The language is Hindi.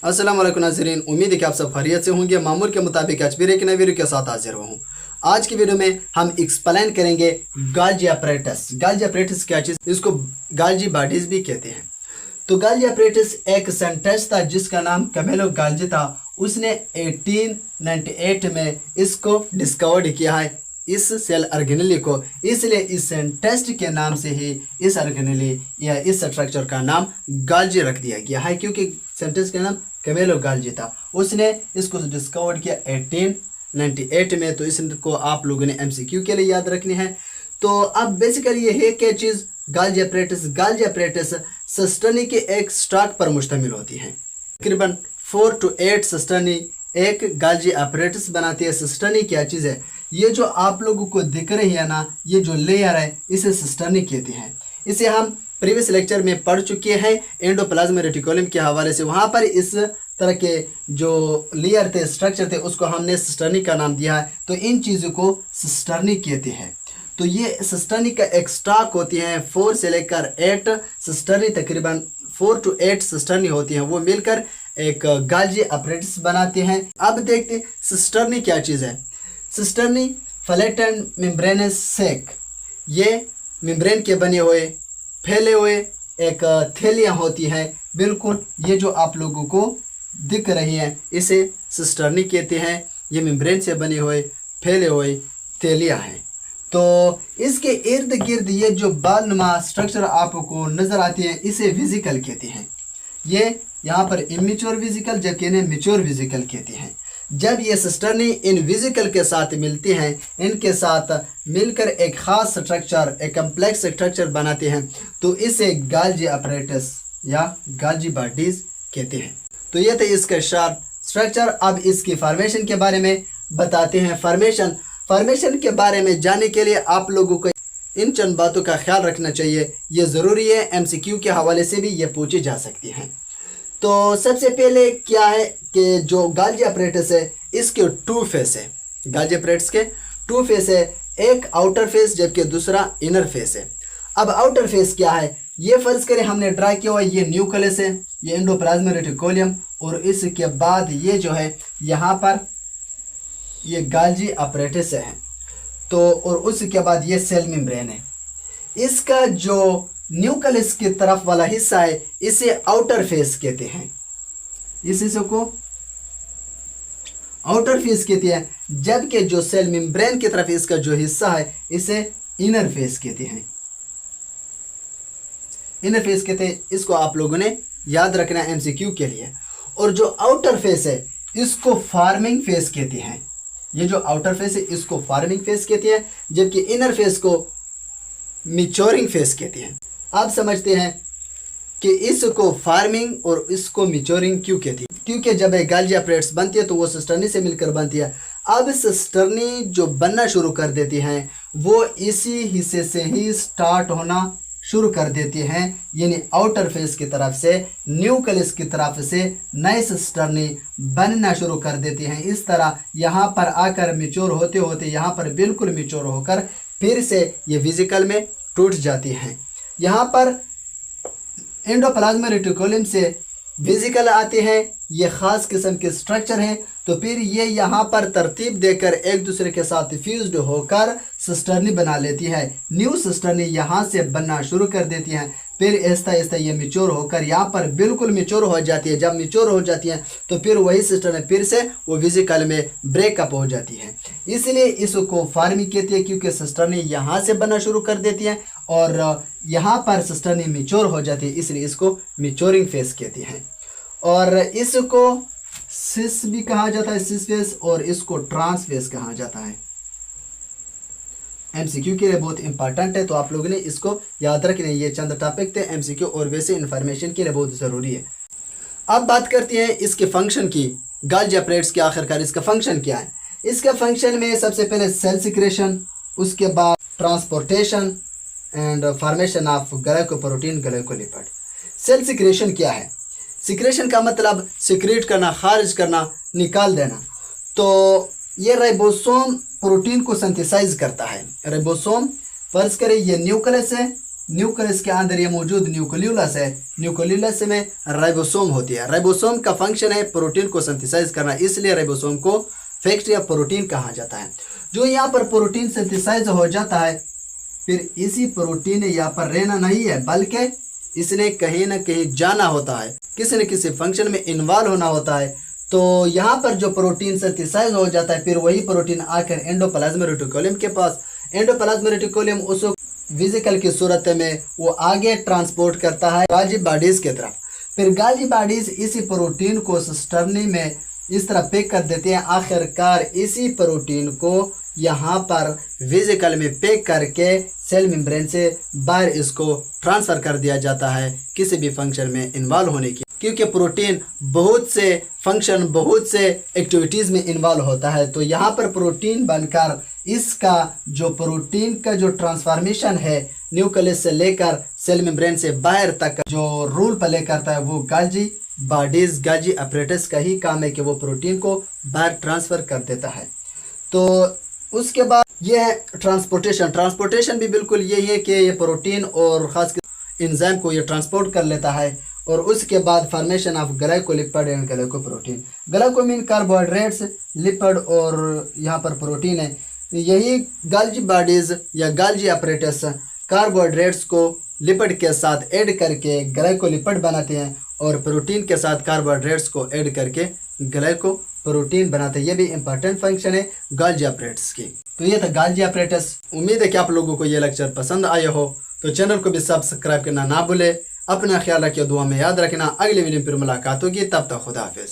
अस्सलाम वालेकुम नाज़रीन, उम्मीद है कि आप सब खैरियत से होंगे। मामूल के मुताबिक आज फिर एक नए वीडियो के साथ हाजिर हूँ। आज की वीडियो में हम एक्सप्लेन करेंगे गाल्जी अपरेटस। गाल्जी अपरेटस क्या चीज़, इसको गाल्जी बॉडीज भी कहते हैं। तो गाल्जी अपरेटस एक साइंटिस्ट था जिसका नाम कैमिलो गाल्जी था। उसने 1898 में इसको डिस्कवर्ड किया है, इस सेल ऑर्गेनेली को। इसलिए इस साइंटिस्ट के नाम से ही इस ऑर्गेनेली या इस स्ट्रक्चर का नाम गाल्जी रख दिया गया है, क्योंकि साइंटिस्ट का नाम कैमिलो गाल्जी था। उसने इसको डिस्कवर किया 1898 में। तो इसको आप लोगों ने MCQ के लिए याद रखनी है। तो अब बेसिकली ये है क्या चीज़, गाल्जी अपरेटस। गाल्जी अपरेटस सिस्टनी के एक स्टॉक पर मुश्तमिल होती है। तकरीबन 4 to 8 सिस्टनी एक गाल्जी अपरेटस बनाती है। सिस्टनी क्या चीज़ है, ये जो आप लोगों को दिख रही है ना, ये जो लेयर है इसे सिस्टनी कहते हैं। इसे हम प्रीवियस लेक्चर में पढ़ चुके हैं एंडोप्लाज्म रेटिकुलम के हवाले से। वहाँ पर इस तरह के जो लेयर थे, स्ट्रक्चर थे, उसको हमने सिस्टर्नी का नाम दिया है। तो इन चीज़ों को सिस्टर्नी कहते हैं। तो ये सिस्टर्नी का एक स्टॉक होती है 4 से लेकर 8 सिस्टर्नी, तकरीबन 4 to 8 सिस्टर्नी होती हैं। वो मिलकर एक गाल्जी अपरेटस बनाते हैं। अब देखते हैं सिस्टर्नी क्या चीज़ है। Cisternae flat and membranous sac, ये मेम्ब्रेन के बने हुए फैले हुए एक थैलियाँ होती हैं। बिल्कुल ये जो आप लोगों को दिख रही हैं इसे सिस्टर्नी कहते हैं। ये मेम्ब्रेन से बने हुए फैले हुए थैलियाँ हैं। तो इसके इर्द गिर्द ये जो बालनुमा स्ट्रक्चर आपको नज़र आती है इसे विजिकल कहते हैं। ये यहाँ पर इमेच्योर विजिकल, जबकि इन्हें मैच्योर विजिकल कहते हैं। जब ये सिस्टर्नी इन विजिकल के साथ मिलती हैं, इनके साथ मिलकर एक ख़ास स्ट्रक्चर, एक कम्प्लेक्स स्ट्रक्चर बनाते हैं, तो इसे गाल्जी अपरेटस या गाल्जी बॉडीज कहते हैं। तो ये थे इसका शॉर्ट स्ट्रक्चर। अब इसकी फॉर्मेशन के बारे में बताते हैं। फॉर्मेशन के बारे में जानने के लिए आप लोगों को इन चंद बातों का ख्याल रखना चाहिए। ये ज़रूरी है, MCQ के हवाले से भी ये पूछी जा सकती हैं। तो सबसे पहले क्या है कि जो गाल्जी अपरेटस है इसके 2 फेस है। गाल्जी अपरेटस के 2 फेस है, एक आउटर फेस जबकि दूसरा इनर फेस है। अब आउटर फेस क्या है, ये फर्ज करें हमने ड्रा किया हुआ, ये न्यूक्लियस है, ये एंडोप्लाज्म रेटिकुलम, और इसके बाद ये जो है यहाँ पर ये गाल्जी अपरेटस है। तो और उसके बाद ये सेल मेम्ब्रेन है। इसका जो न्यूक्लियस की तरफ वाला हिस्सा है इसे आउटर फेस कहते हैं। इस हिस्से को आउटर फेस कहते हैं, जबकि जो सेल मेम्ब्रेन की तरफ इसका जो हिस्सा है इसे इनर फेस कहते हैं। इनर फेस कहते हैं, इसको आप लोगों ने याद रखना है MCQ के लिए। और जो आउटर फेस है इसको फार्मिंग फेस कहते हैं। ये जो आउटर फेस है इसको फार्मिंग फेस कहते हैं, जबकि इनर फेस को मैच्योरिंग फेस कहते हैं। आप समझते हैं कि इसको फार्मिंग और इसको मैच्योरिंग क्यों कहती है, क्योंकि जब एक गाल्जी अपरेटस बनती है तो वो सिस्टर्नी से मिलकर बनती है। अब सिस्टर्नी जो बनना शुरू कर देती हैं वो इसी हिस्से से ही स्टार्ट होना शुरू कर देती हैं, यानी आउटर फेस की तरफ से, न्यूक्लियस की तरफ से नए सिस्टर्नी बनना शुरू कर देती हैं। इस तरह यहाँ पर आकर मैच्योर होते होते यहाँ पर बिल्कुल मैच्योर होकर फिर से ये विजिकल में टूट जाती हैं। यहाँ पर एंडोप्लाज्म रेटिकुलम से विजिकल आते हैं, ये ख़ास किस्म के स्ट्रक्चर हैं। तो फिर ये यहाँ पर तरतीब देकर एक दूसरे के साथ फ्यूज्ड होकर सिस्टर्नी बना लेती है। न्यू सिस्टर्नी यहाँ से बनना शुरू कर देती हैं। फिर आहिस्ता आहिस्ता ये मैच्योर होकर यहाँ पर बिल्कुल मैच्योर हो जाती है। जब मैच्योर हो जाती है तो फिर वही सिस्टर्नी फिर से वो विजिकल में ब्रेकअप हो जाती है। इसलिए इसको फार्मिंग कहती है, क्योंकि सिस्टर्नी यहाँ से बनना शुरू कर देती है और यहाँ पर सिस्टर्नी मैच्योर हो जाती है, इसलिए इसको मैच्योरिंग फेस कहती हैं। और इसको सिस भी कहा जाता है, सिस फेस, और इसको ट्रांस फेस कहा जाता है। MCQ के लिए बहुत इंपॉर्टेंट है, तो आप लोगों ने इसको याद रखना। ये चंद टॉपिक थे MCQ और वैसे इंफॉर्मेशन के लिए बहुत ज़रूरी है। अब बात करते हैं इसके फंक्शन की। गाल्जी अपरेटस के आखिरकार इसका फंक्शन क्या है। इसका फंक्शन में सबसे पहले सेल सिक्रेशन, उसके बाद transportation and formation of glycoprotein glycolipid. Cell secretion क्या है, सिक्रेशन का मतलब सिक्रेट करना, खारिज करना, निकाल देना। तो ये राइबोसोम प्रोटीन को सिंथेसाइज करता है। राइबोसोम फर्ज करें ये न्यूक्लियस है, न्यूक्लियस के अंदर ये मौजूद न्यूक्लियोलस है, न्यूक्लियोलस में राइबोसोम होती है। राइबोसोम का फंक्शन है प्रोटीन को सिंथेसाइज करना, इसलिए राइबोसोम को फैक्ट्री ऑफ प्रोटीन कहा जाता है। जो यहाँ पर प्रोटीन सिंथेसाइज हो जाता है, फिर इसी प्रोटीन ने यहाँ पर रहना नहीं है, बल्कि इसने कहीं ना कहीं जाना होता है, किसी न किसी फंक्शन में इन्वॉल्व होना होता है। तो यहाँ पर जो प्रोटीन सिंथेसाइज हो जाता है, फिर वही प्रोटीन आकर एंडोप्लाज्मिक रेटिकुलम के पास, एंडोप्लाज्मिक रेटिकुलम उस वेसिकल की सूरत में वो आगे ट्रांसपोर्ट करता है गाल्जी बॉडीज की तरफ। फिर गाल्जी बॉडीज इसी प्रोटीन को सिस्टर्नी में इस तरह पैक कर देते हैं। आखिरकार इसी प्रोटीन को यहाँ पर वेसिकल में पैक करके सेल मेम्ब्रेन से बाहर इसको ट्रांसफ़र कर दिया जाता है किसी भी फंक्शन में इन्वॉल्व होने की, क्योंकि प्रोटीन बहुत से फंक्शन, बहुत से एक्टिविटीज़ में इन्वॉल्व होता है। तो यहाँ पर प्रोटीन बनकर इसका जो प्रोटीन का जो ट्रांसफॉर्मेशन है न्यूक्लियस से लेकर सेल मेम्ब्रेन से बाहर तक जो रोल प्ले करता है, वो गाल्जी बॉडीज, गाल्जी अपरेटस का ही काम है कि वो प्रोटीन को बाहर ट्रांसफ़र कर देता है। तो उसके बाद ये है ट्रांसपोर्टेशन भी बिल्कुल यही है कि ये प्रोटीन और ख़ास एंजाइम को ये ट्रांसपोर्ट कर लेता है। और उसके बाद formation of glycolipid and glycoprotein. ग्लाइकोमीन कार्बोहाइड्रेट्स, लिपिड और यहाँ पर प्रोटीन है। यही गाल्जी बॉडीज या गाल्जी अपरेटस कार्बोहाइड्रेट्स को लिपिड के साथ ऐड करके ग्लाइकोलिपिड बनाते हैं और प्रोटीन के साथ कार्बोहाइड्रेट्स को ऐड करके ग्लाइकोप्रोटीन बनाते हैं। ये भी इंपॉर्टेंट फंक्शन है गाल्जी अपरेटस की। तो ये था गाल्जी अपरेटस। उम्मीद है कि आप लोगों को ये लेक्चर पसंद आया हो, तो चैनल को भी सब्सक्राइब करना ना भूले। अपना ख्याल रखिए, दुआ में याद रखना। अगले वीडियो में फिर मुलाकात होगी, तब तक खुदा हाफिज़।